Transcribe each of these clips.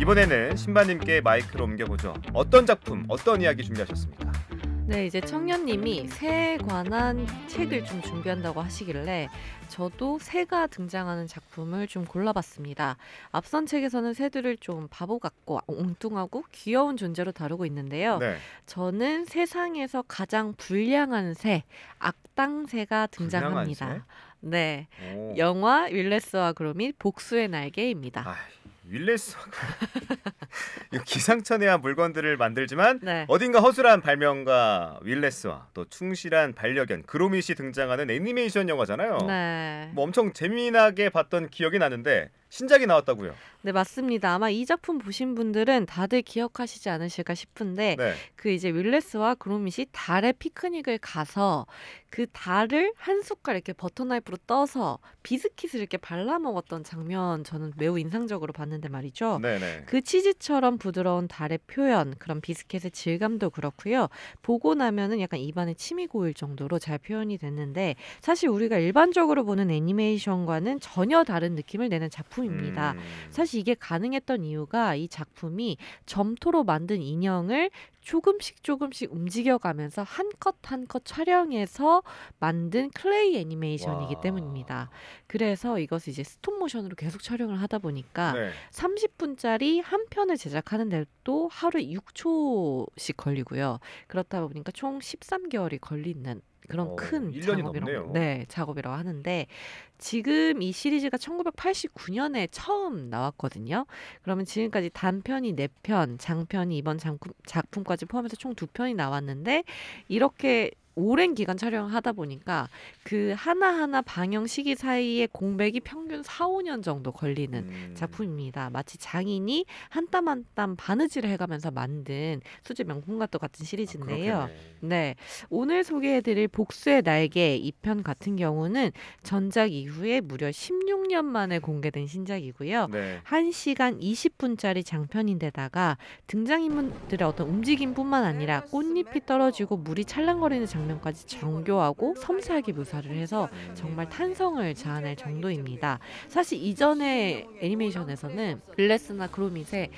이번에는 신바님께 마이크를 옮겨보죠. 어떤 작품, 어떤 이야기 준비하셨습니까? 네, 이제 청년님이 새에 관한 책을 좀 준비한다고 하시길래 저도 새가 등장하는 작품을 좀 골라봤습니다. 앞선 책에서는 새들을 좀 바보 같고 엉뚱하고 귀여운 존재로 다루고 있는데요. 네. 저는 세상에서 가장 불량한 새, 악당새가 등장합니다. 불량한 네, 오. 영화 윌레스와 그로미 복수의 날개입니다. 아, 윌레스 이거 기상천외한 물건들을 만들지만 네. 어딘가 허술한 발명가 윌레스와 또 충실한 반려견 그로밋이 등장하는 애니메이션 영화잖아요. 네. 뭐 엄청 재미나게 봤던 기억이 나는데 신작이 나왔다고요? 네, 맞습니다. 아마 이 작품 보신 분들은 다들 기억하시지 않으실까 싶은데 네. 그 이제 윌레스와 그로밋이 달에 피크닉을 가서 그 달을 한 숟갈 이렇게 버터 나이프로 떠서 비스킷을 이렇게 발라 먹었던 장면 저는 매우 인상적으로 봤는데 말이죠. 네네. 그 치즈처럼 부드러운 달의 표현, 그런 비스킷의 질감도 그렇고요. 보고 나면은 약간 입안에 침이 고일 정도로 잘 표현이 됐는데 사실 우리가 일반적으로 보는 애니메이션과는 전혀 다른 느낌을 내는 작품입니다. 사실 이게 가능했던 이유가 이 작품이 점토로 만든 인형을 조금씩 움직여가면서 한 컷 한 컷 촬영해서 만든 클레이 애니메이션이기 와. 때문입니다. 그래서 이것을 이제 스톱모션으로 계속 촬영을 하다 보니까 네. 30분짜리 한 편을 제작하는데도 하루에 6초씩 걸리고요. 그렇다 보니까 총 13개월이 걸리는 그런 큰 1년이 넘네요. 작업이라고 하는데 지금 이 시리즈가 1989년에 처음 나왔거든요. 그러면 지금까지 단편이 4편, 장편이 이번 작품까지 포함해서 총 2편이 나왔는데 이렇게 오랜 기간 촬영을 하다 보니까 그 하나하나 방영 시기 사이의 공백이 평균 4, 5년 정도 걸리는 작품입니다. 마치 장인이 한 땀 한 땀 바느질을 해가면서 만든 수제 명품과 똑같은 시리즈인데요. 네, 오늘 소개해드릴 복수의 날개 2편 같은 경우는 전작 이후에 무려 16년 만에 공개된 신작이고요. 네. 1시간 20분짜리 장편인데다가 등장인물들의 어떤 움직임뿐만 아니라 꽃잎이 떨어지고 물이 찰랑거리는 장면까지 정교하고 섬세하게 묘사를 해서 정말 탄성을 자아낼 정도입니다. 사실 이전의 애니메이션에서는 윌레스나 그로밋에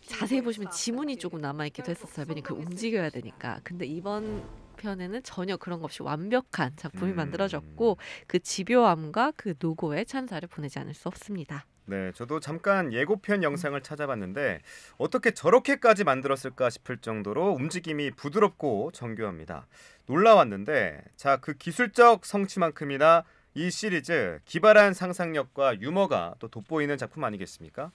자세히 보시면 지문이 조금 남아있기도 했었어요. 왜냐면 그 움직여야 되니까. 근데 이번 편에는 전혀 그런 것 없이 완벽한 작품이 만들어졌고 그 집요함과 그 노고에 찬사를 보내지 않을 수 없습니다. 네, 저도 잠깐 예고편 영상을 찾아봤는데 어떻게 저렇게까지 만들었을까 싶을 정도로 움직임이 부드럽고 정교합니다. 놀라웠는데 자, 그 기술적 성취만큼이나 이 시리즈 기발한 상상력과 유머가 또 돋보이는 작품 아니겠습니까?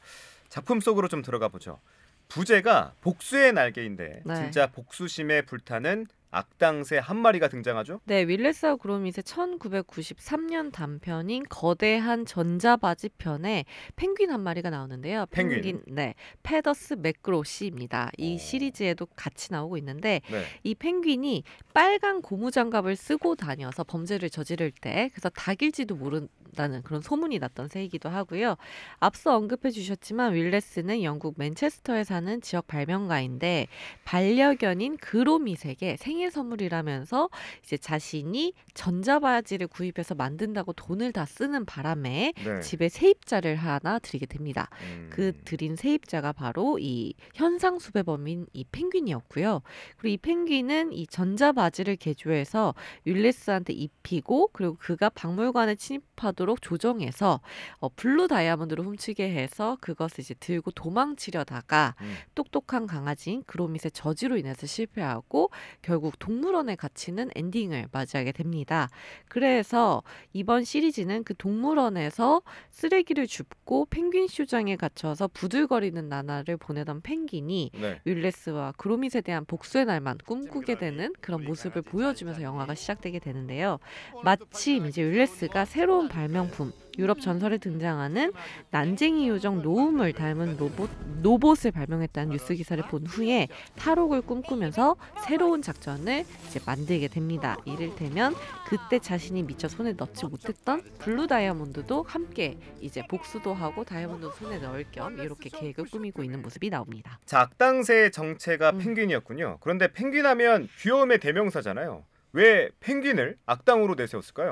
작품 속으로 좀 들어가 보죠. 부제가 복수의 날개인데 네. 진짜 복수심에 불타는 악당새 한 마리가 등장하죠? 네, 윌레스와 그로밋의 1993년 단편인 거대한 전자바지 편에 펭귄 한 마리가 나오는데요. 펭귄? 네, 페더스 매크로시입니다. 이 시리즈에도 같이 나오고 있는데 네. 이 펭귄이 빨간 고무장갑을 쓰고 다녀서 범죄를 저지를 때 그래서 닭일지도 모른다는 그런 소문이 났던 새이기도 하고요. 앞서 언급해 주셨지만 윌레스는 영국 맨체스터에 사는 지역 발명가인데 반려견인 그로밋에게 생일 선물이라면서 이제 자신이 전자바지를 구입해서 만든다고 돈을 다 쓰는 바람에 네. 집에 세입자를 하나 들이게 됩니다. 그 들인 세입자가 바로 이 현상 수배범인 이 펭귄이었고요. 그리고 이 펭귄은 이 전자바지를 개조해서 윌레스한테 입히고 그리고 그가 박물관에 침입하도록 조정해서 블루 다이아몬드로 훔치게 해서 그것을 이제 들고 도망치려다가 똑똑한 강아지인 그로밋의 저지로 인해서 실패하고 결국 동물원에 갇히는 엔딩을 맞이하게 됩니다. 그래서 이번 시리즈는 그 동물원에서 쓰레기를 줍고 펭귄 쇼장에 갇혀서 부들거리는 나날을 보내던 펭귄이 네. 윌레스와 그로밋에 대한 복수의 날만 꿈꾸게 되는 그런 모습을 보여주면서 영화가 시작되게 되는데요. 마침 이제 윌레스가 새로운 발명품 유럽 전설에 등장하는 난쟁이 요정 노움을 닮은 로봇을 발명했다는 뉴스 기사를 본 후에 탈옥을 꿈꾸면서 새로운 작전을 이제 만들게 됩니다. 이를테면 그때 자신이 미처 손에 넣지 못했던 블루 다이아몬드도 함께 이제 복수도 하고 다이아몬드 손에 넣을 겸 이렇게 계획을 꾸미고 있는 모습이 나옵니다. 자, 악당새의 정체가 펭귄이었군요. 그런데 펭귄하면 귀여움의 대명사잖아요. 왜 펭귄을 악당으로 내세웠을까요?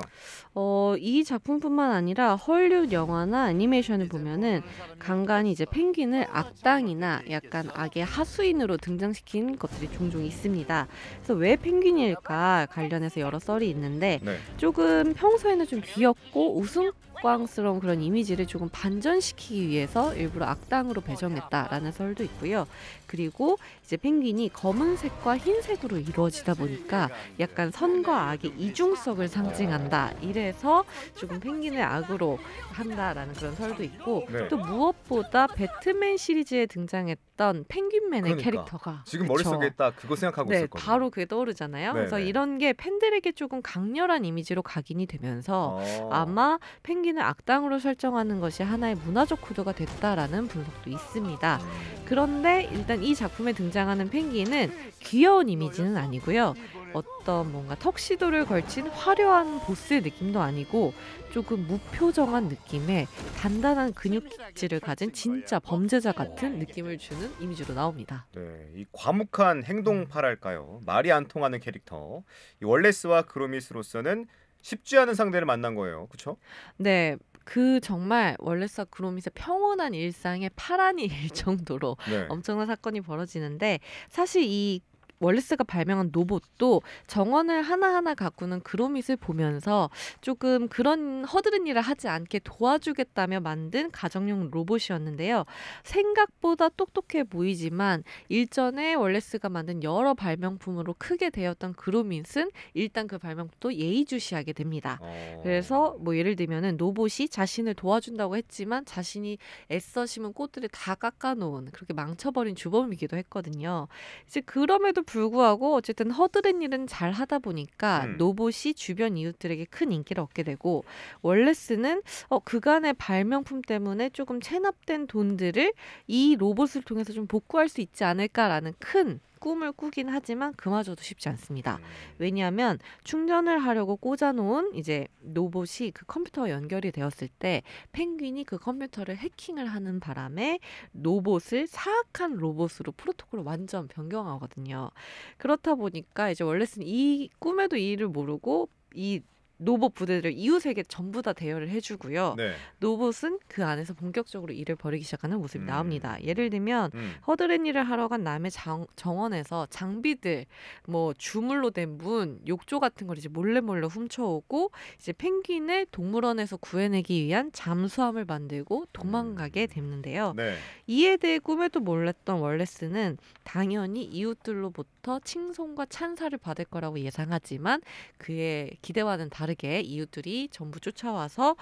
이 작품뿐만 아니라 헐리우드 영화나 애니메이션을 보면은 간간이 이제 펭귄을 악당이나 약간 악의 하수인으로 등장시킨 것들이 종종 있습니다. 그래서 왜 펭귄일까 관련해서 여러 썰이 있는데 네. 조금 평소에는 좀 귀엽고 우스꽝스러운 그런 이미지를 조금 반전시키기 위해서 일부러 악당으로 배정했다라는 설도 있고요. 그리고 이제 펭귄이 검은색과 흰색으로 이루어지다 보니까 약간 선과 악의 이중성을 상징한다. 이래서 조금 펭귄을 악으로 한다라는 그런 설도 있고 네. 또 무엇보다 배트맨 시리즈에 등장했던 펭귄맨의 그러니까. 캐릭터가 지금 그쵸. 머릿속에 딱 그거 생각하고 네, 있었거든요. 바로 그게 떠오르잖아요. 그래서 네네. 이런 게 팬들에게 조금 강렬한 이미지로 각인이 되면서 아마 펭귄을 악당으로 설정하는 것이 하나의 문화적 코드가 됐다라는 분석도 있습니다. 그런데 일단 이 작품에 등장하는 펭귄은 귀여운 이미지는 아니고요. 어떤 뭔가 턱시도를 걸친 화려한 보스의 느낌도 아니고 조금 무표정한 느낌의 단단한 근육질을 가진 진짜 범죄자 같은 느낌을 주는 이미지로 나옵니다. 네, 이 과묵한 행동파랄까요? 말이 안 통하는 캐릭터. 이 월레스와 그로미스로서는 쉽지 않은 상대를 만난 거예요. 그렇죠? 네. 그 정말 월레스와 그로밋의 평온한 일상의 파란이 일 정도로 네. 엄청난 사건이 벌어지는데 사실 이 월레스가 발명한 로봇도 정원을 하나하나 가꾸는 그로밋을 보면서 조금 그런 허드렛 일을 하지 않게 도와주겠다며 만든 가정용 로봇이었는데요. 생각보다 똑똑해 보이지만 일전에 월레스가 만든 여러 발명품으로 크게 되었던 그로밋은 일단 그 발명품도 예의주시하게 됩니다. 그래서 뭐 예를 들면은 로봇이 자신을 도와준다고 했지만 자신이 애써 심은 꽃들을 다 깎아놓은 그렇게 망쳐버린 주범이기도 했거든요. 이제 그럼에도 불구하고 어쨌든 허드렛 일은 잘 하다 보니까 로봇이 주변 이웃들에게 큰 인기를 얻게 되고 월레스는 그간의 발명품 때문에 조금 체납된 돈들을 이 로봇을 통해서 좀 복구할 수 있지 않을까라는 큰 꿈을 꾸긴 하지만 그마저도 쉽지 않습니다. 왜냐하면 충전을 하려고 꽂아놓은 이제 로봇이 그 컴퓨터와 연결이 되었을 때 펭귄이 그 컴퓨터를 해킹을 하는 바람에 로봇을 사악한 로봇으로 프로토콜을 완전 변경하거든요. 그렇다 보니까 이제 월레스는 이 꿈에도 이 일을 모르고 이 로봇 부대들을 이웃에게 전부 다 대여를 해주고요. 네. 로봇은 그 안에서 본격적으로 일을 벌이기 시작하는 모습이 나옵니다. 예를 들면 음. 허드렛 일을 하러 간 남의 정원에서 장비들, 뭐 주물로 된 문, 욕조 같은 걸 이제 몰래 훔쳐오고 이제 펭귄을 동물원에서 구해내기 위한 잠수함을 만들고 도망가게 됐는데요. 네. 이에 대해 꿈에도 몰랐던 월레스는 당연히 이웃들로부터 칭송과 찬사를 받을 거라고 예상하지만 그의 기대와는 다르게 이웃들이 전부 쫓아와서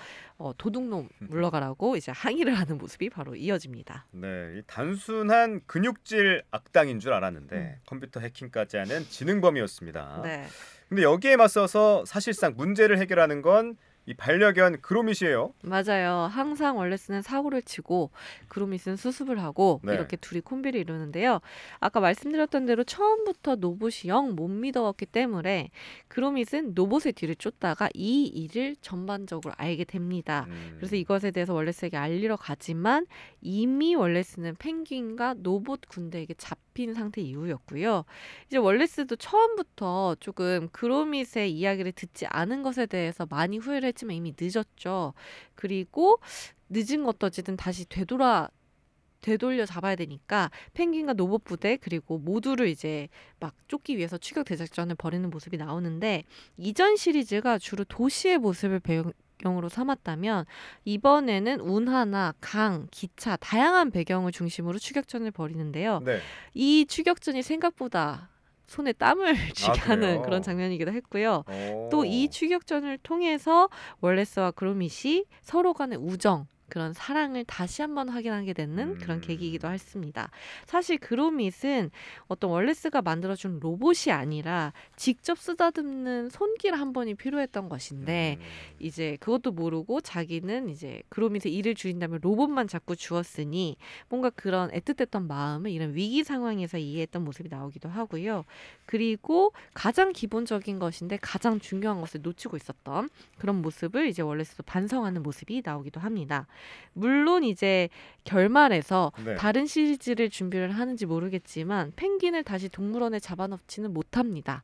도둑놈 물러가라고 이제 항의를 하는 모습이 바로 이어집니다. 네, 이 단순한 근육질 악당인 줄 알았는데 컴퓨터 해킹까지 하는 지능범이었습니다. 네. 근데 여기에 맞서서 사실상 문제를 해결하는 건 이 반려견 그로밋이에요. 맞아요. 항상 월레스는 사고를 치고 그로밋은 수습을 하고 네. 이렇게 둘이 콤비를 이루는데요. 아까 말씀드렸던 대로 처음부터 로봇이 영 못 믿어왔기 때문에 그로밋은 로봇의 뒤를 쫓다가 이 일을 전반적으로 알게 됩니다. 그래서 이것에 대해서 월레스에게 알리러 가지만 이미 월레스는 펭귄과 로봇 군대에게 잡힌 상태 이후였고요. 이제 월레스도 처음부터 조금 그로밋의 이야기를 듣지 않은 것에 대해서 많이 후회를 했지만 이미 늦었죠. 그리고 늦은 것도 어쨌든 다시 되돌려 잡아야 되니까 펭귄과 로봇 부대 그리고 모두를 이제 막 쫓기 위해서 추격 대작전을 벌이는 모습이 나오는데 이전 시리즈가 주로 도시의 모습을 배경으로 삼았다면 이번에는 운하나 강, 기차 다양한 배경을 중심으로 추격전을 벌이는데요. 네. 이 추격전이 생각보다 손에 땀을 쥐게 하는 그래요? 그런 장면이기도 했고요. 또 이 추격전을 통해서 월레스와 그로밋이 서로 간의 우정 그런 사랑을 다시 한번 확인하게 되는 그런 계기이기도 했습니다. 사실 그로밋은 어떤 월레스가 만들어준 로봇이 아니라 직접 쓰다듬는 손길 한 번이 필요했던 것인데 이제 그것도 모르고 자기는 이제 그로밋의 일을 줄인다면 로봇만 자꾸 주었으니 뭔가 그런 애틋했던 마음을 이런 위기 상황에서 이해했던 모습이 나오기도 하고요. 그리고 가장 기본적인 것인데 가장 중요한 것을 놓치고 있었던 그런 모습을 이제 월레스도 반성하는 모습이 나오기도 합니다. 물론 이제 결말에서 네. 다른 시리즈를 준비를 하는지 모르겠지만 펭귄을 다시 동물원에 잡아넣지는 못합니다.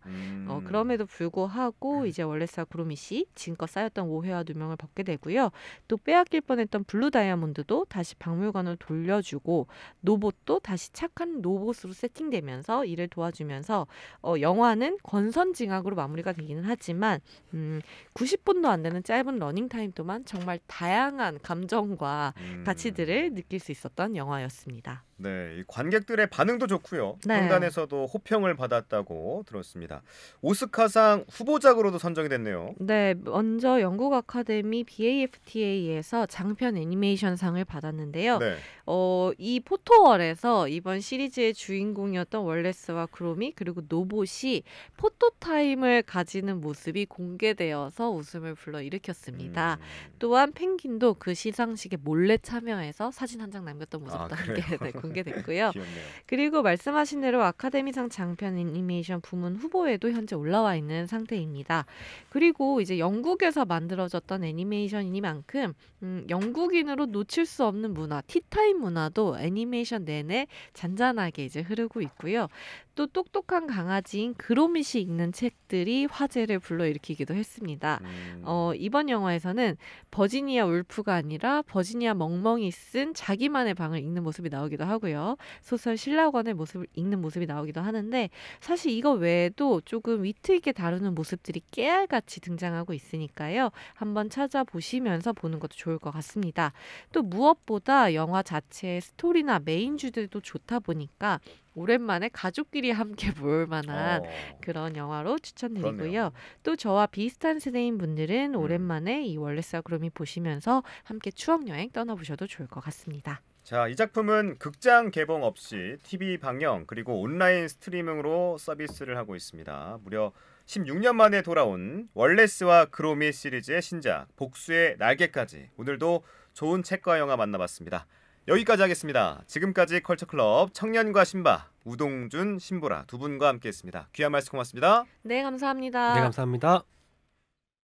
그럼에도 불구하고 이제 월레스와 그로미 씨 지금껏 쌓였던 오해와 누명을 벗게 되고요. 또 빼앗길 뻔했던 블루 다이아몬드도 다시 박물관으로 돌려주고 노봇도 다시 착한 로봇으로 세팅되면서 이를 도와주면서 영화는 권선징악으로 마무리가 되기는 하지만 90분도 안 되는 짧은 러닝타임 동안 정말 다양한 감정과 가치들을 느낄 수 있었던 영화였습니다. 네, 이 관객들의 반응도 좋고요. 네. 평단에서도 호평을 받았다고 들었습니다. 오스카상 후보작으로도 선정이 됐네요. 네, 먼저 영국 아카데미 BAFTA에서 장편 애니메이션상을 받았는데요. 네. 이 포토월에서 이번 시리즈의 주인공이었던 월레스와 그로미 그리고 노봇이 포토타임을 가지는 모습이 공개되어서 웃음을 불러일으켰습니다. 또한 펭귄도 그 시상식에 몰래 참여해서 사진 한 장 남겼던 모습도 함께 공개됐고요. 귀엽네요. 그리고 말씀하신 대로 아카데미상 장편 애니메이션 부문 후보에도 현재 올라와 있는 상태입니다. 그리고 이제 영국에서 만들어졌던 애니메이션이니만큼 영국인으로 놓칠 수 없는 문화, 티타임 문화도 애니메이션 내내 잔잔하게 이제 흐르고 있고요. 또 똑똑한 강아지인 그로밋이 읽는 책들이 화제를 불러일으키기도 했습니다. 이번 영화에서는 버지니아 울프가 아니라 버지니아 멍멍이 쓴 자기만의 방을 읽는 모습이 나오기도 하고요. 소설 신라권의 모습을 읽는 모습이 나오기도 하는데 사실 이거 외에도 조금 위트 있게 다루는 모습들이 깨알같이 등장하고 있으니까요. 한번 찾아보시면서 보는 것도 좋을 것 같습니다. 또 무엇보다 영화 자체의 스토리나 메인 주제도 좋다 보니까 오랜만에 가족끼리 함께 볼 만한 그런 영화로 추천드리고요. 그렇네요. 또 저와 비슷한 세대인 분들은 오랜만에 이 월레스와 그로미 보시면서 함께 추억여행 떠나보셔도 좋을 것 같습니다. 자, 이 작품은 극장 개봉 없이 TV 방영 그리고 온라인 스트리밍으로 서비스를 하고 있습니다. 무려 16년 만에 돌아온 월레스와 그로미 시리즈의 신작 복수의 날개까지 오늘도 좋은 책과 영화 만나봤습니다. 여기까지 하겠습니다. 지금까지 컬처클럽 청년과 신바 우동준, 신보라 두 분과 함께했습니다. 귀한 말씀 고맙습니다. 네, 감사합니다. 네, 감사합니다.